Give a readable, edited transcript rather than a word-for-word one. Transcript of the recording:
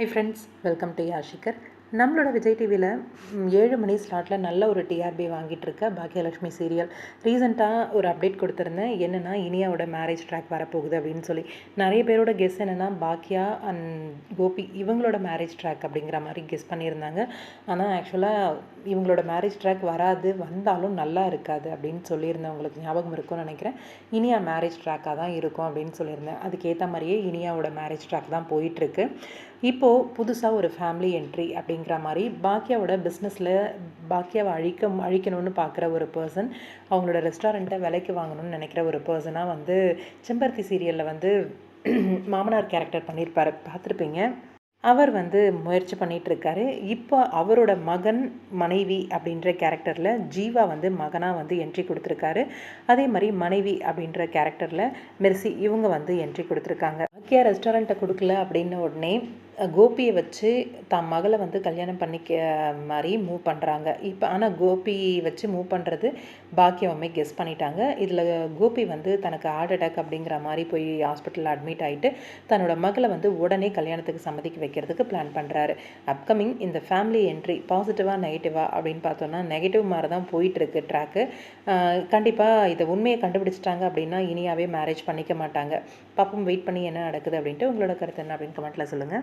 High friends, welcome to யாஷிகர். நம்மளோட விஜய் டிவியில் 7 மணி ஸ்லாட்டில் நல்ல ஒரு டிஆர்பி வாங்கிட்டு இருக்க பாக்கியலட்சுமி சீரியல். ரீசெண்டாக ஒரு அப்டேட் கொடுத்துருந்தேன். என்னென்னா இனியாவோட மேரேஜ் ட்ராக் வரப்போகுது அப்படின்னு சொல்லி. நிறைய பேரோட கெஸ் என்னென்னா பாக்கியா அண்ட் கோபி இவங்களோட மேரேஜ் ட்ராக் அப்படிங்கிற மாதிரி கெஸ் பண்ணியிருந்தாங்க. ஆனால் ஆக்சுவலாக இவங்களோட மேரேஜ் ட்ராக் வராது, வந்தாலும் நல்லா இருக்காது அப்படின்னு சொல்லியிருந்தேன். உங்களுக்கு ஞாபகம் இருக்கும்னு நினைக்கிறேன். இனியா மேரேஜ் ட்ராக்காக தான் இருக்கும் அப்படின்னு சொல்லியிருந்தேன். அதுக்கேற்ற மாதிரியே இனியாவோட மேரேஜ் ட்ராக் தான் போயிட்டுருக்கு. இப்போது புதுசாக ஒரு ஃபேமிலி என்ட்ரி அப்படிங்கிற மாதிரி பாக்கியாவோட பிஸ்னஸில் பாக்கியாவை அழிக்கணும்னு பார்க்குற ஒரு பர்சன், அவங்களோட ரெஸ்டாரண்ட்டை விலைக்கு வாங்கணும்னு நினைக்கிற ஒரு பர்சனாக வந்து செம்பருத்தி சீரியலில் வந்து மாமனார் கேரக்டர் பண்ணியிருப்பார், பார்த்துருப்பீங்க. அவர் வந்து முயற்சி பண்ணிகிட்ருக்காரு. இப்போ அவரோட மகன் மனைவி அப்படின்ற கேரக்டரில் ஜீவா வந்து மகனாக வந்து என்ட்ரி கொடுத்துருக்காரு. அதே மாதிரி மனைவி அப்படின்ற கேரக்டரில் மெர்சி இவங்க வந்து என்ட்ரி கொடுத்துருக்காங்க. பாக்கியா ரெஸ்டாரண்ட்டை கொடுக்கல அப்படின்ன உடனே கோபியை வச்சு தான் மகளை வந்து கல்யாணம் பண்ணிக்க மாதிரி மூவ் பண்ணுறாங்க. இப்போ ஆனால் கோபி வச்சு மூவ் பண்ணுறது பாக்கியமே கெஸ் பண்ணிட்டாங்க. இதில் கோபி வந்து தனக்கு ஹார்ட் அட்டாக் அப்படிங்கிற மாதிரி போய் ஹாஸ்பிட்டலில் அட்மிட் ஆகிட்டு தன்னோட மகளை வந்து உடனே கல்யாணத்துக்கு சம்மதிக்க வைக்கிறதுக்கு பிளான் பண்ணுறாரு. அப்கமிங் இந்த ஃபேமிலி என்ட்ரி பாசிட்டிவாக நெகட்டிவாக அப்படின்னு பார்த்தோன்னா நெகட்டிவ் மாதிரி தான் போயிட்டுருக்கு ட்ராக்கு. கண்டிப்பாக இதை உண்மையை கண்டுபிடிச்சிட்டாங்க அப்படின்னா இனியாவே மேரேஜ் பண்ணிக்க மாட்டாங்க. பாப்போம், வெயிட் பண்ணி என்ன நடக்குது அப்படின்ட்டு. உங்களோட கருத்து என்ன அப்படின்னு கமெண்ட்டில் சொல்லுங்கள்.